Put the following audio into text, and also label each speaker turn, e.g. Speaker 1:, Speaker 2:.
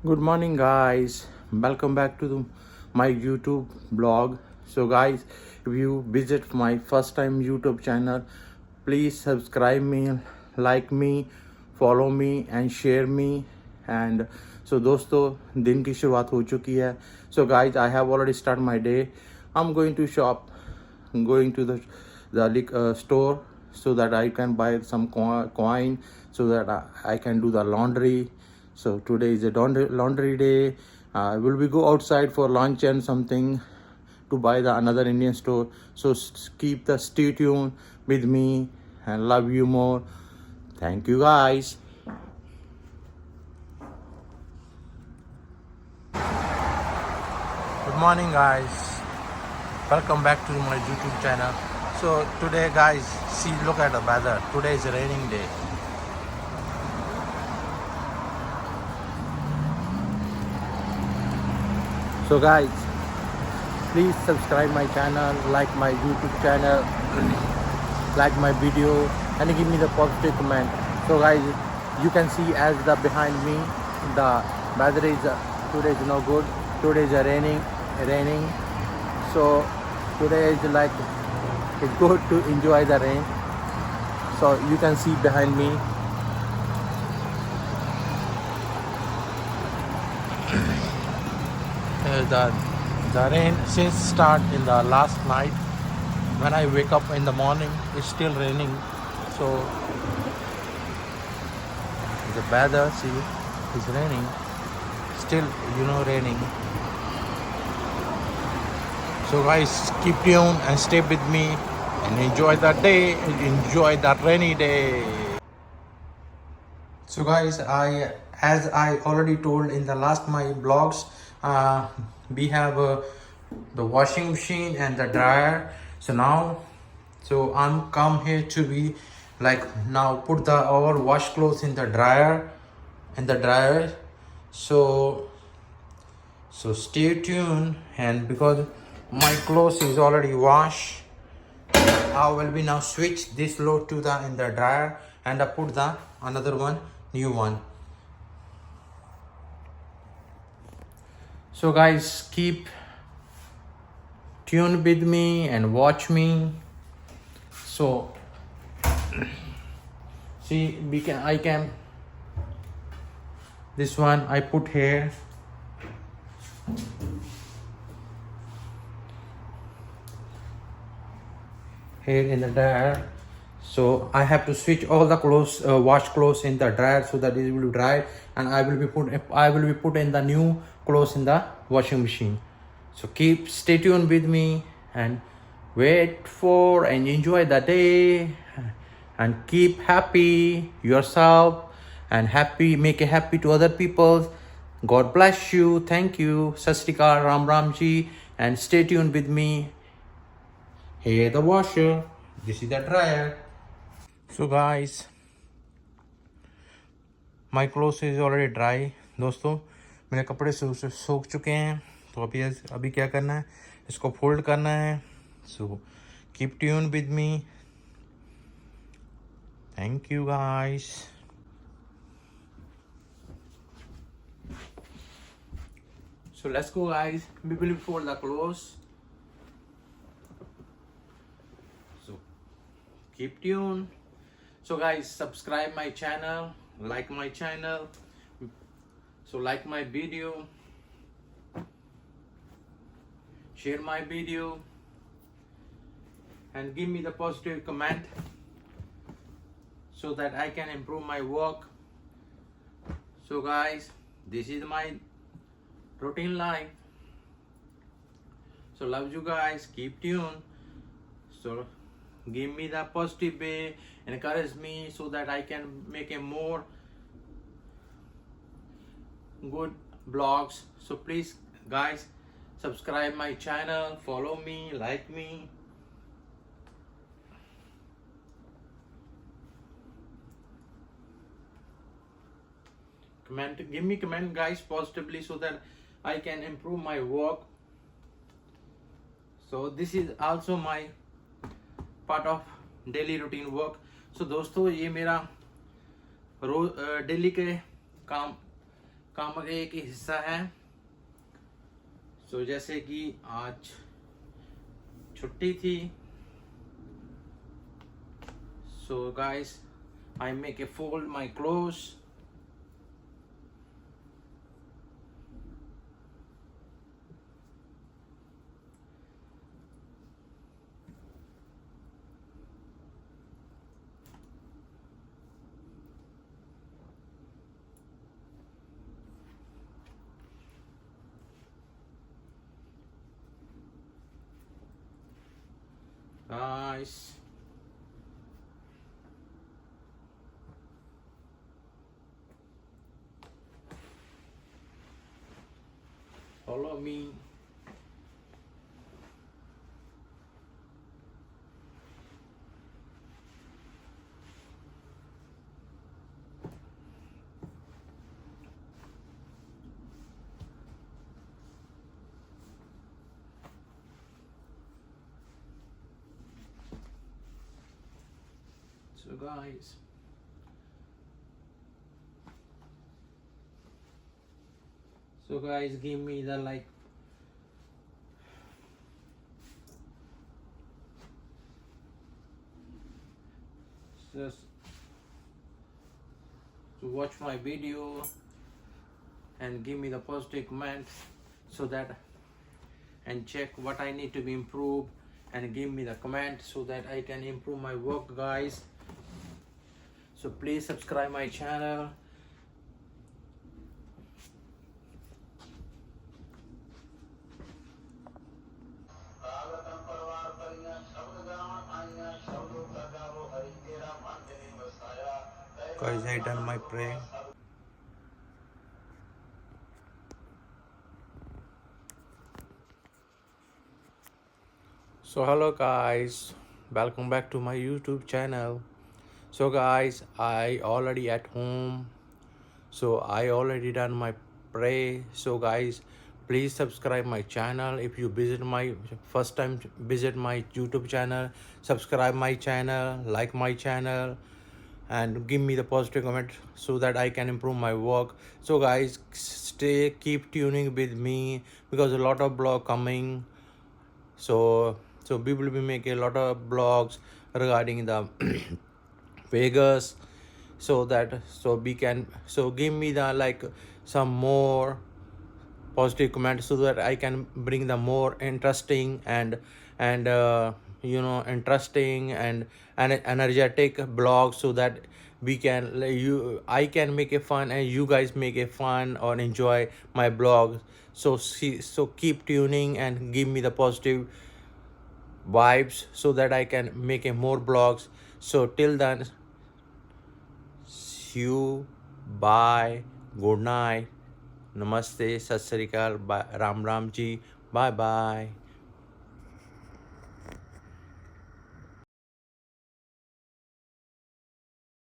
Speaker 1: Good morning, guys. Welcome back to my YouTube blog. So, guys, if you visit my first time YouTube channel, please subscribe me, like me, follow me, and share me. And so, दोस्तों दिन की शुरुआत हो चुकी है. So, guys, I have already started my day. I'm going to shop. I'm going to the store so that I can buy some coin so that I can do the laundry. So today is a laundry day. Will we go outside for lunch and something to buy the another Indian store? So keep the stay tuned with me and love you more. Thank you, guys. Good morning, guys. Welcome back to my YouTube channel. So today, guys, see, look at the weather. Today is a raining day. So guys, please subscribe my channel, like my YouTube channel, like my video, and give me the positive comment. So guys, you can see as the behind me, the weather is today is no good. Today is raining. So today is like it's good to enjoy the rain. So you can see behind me. The rain since start in the last night. When I wake up in the morning, it's still raining. So the weather, see, it's raining. Still, raining. So guys, keep tuned and stay with me and enjoy the day. Enjoy that rainy day. So guys, as I already told in the last my blogs, we have the washing machine and the dryer. So I'm come here to be like now put the all wash clothes in the dryer so stay tuned, and because my clothes is already washed, I will be now switch this load to the in the dryer and I put the another one, new one. So guys, keep tuned with me and watch me. So see, I can this one I put here. Here in the dryer. So I have to switch all the clothes, wash clothes in the dryer so that it will dry, and I will be put in the new clothes in the washing machine. So stay tuned with me and wait for and enjoy the day, and keep happy yourself and make it happy to other people. God bless you. Thank you. Sat Sri Akal, Ram Ram Ji, and stay tuned with me. Here the washer, this is the dryer. So guys, my clothes is already dry. दोस्तों, मेरे कपड़े सूख चुके हैं. तो अभी क्या करना है, इसको फोल्ड करना है. So keep tuned with me. Thank you, guys. So let's go, guys. We will fold the clothes. So keep tuned. So guys, subscribe my channel, like my channel. So like my video, share my video, and give me the positive comment so that I can improve my work. So guys, this is my routine life. So love you guys, keep tuned. So give me the positive way, encourage me so that I can make a more good blogs. So please guys, subscribe my channel, follow me, like me. Give me comment guys positively so that I can improve my work. So this is also my part of daily routine work. So दोस्तों, ये मेरा रोज daily के काम का एक हिस्सा है। सो जैसे कि आज छुट्टी थी, so guys I make a fold my clothes. Guys, follow me. So guys, give me the like just to watch my video and give me the positive comments so that, and check what I need to be improved, and give me the comment so that I can improve my work, guys. So please subscribe my channel. Guys, I done my prayer. So hello guys, welcome back to my YouTube channel. So guys, I already at home, so I already done my pray. So guys, please subscribe my channel. If you visit my first time visit my YouTube channel, subscribe my channel, like my channel, and give me the positive comment so that I can improve my work. So guys, keep tuning with me because a lot of blog coming. So we will be making a lot of blogs regarding the Vegas, so that so we can, so give me the like some more positive comments so that I can bring the more interesting and interesting and energetic blogs, so that we can I can make a fun and you guys make a fun or enjoy my blog. So keep tuning and give me the positive vibes so that I can make a more blogs. So till then, see you, bye, good night, namaste, sat sri akal, ram ram ji, bye bye.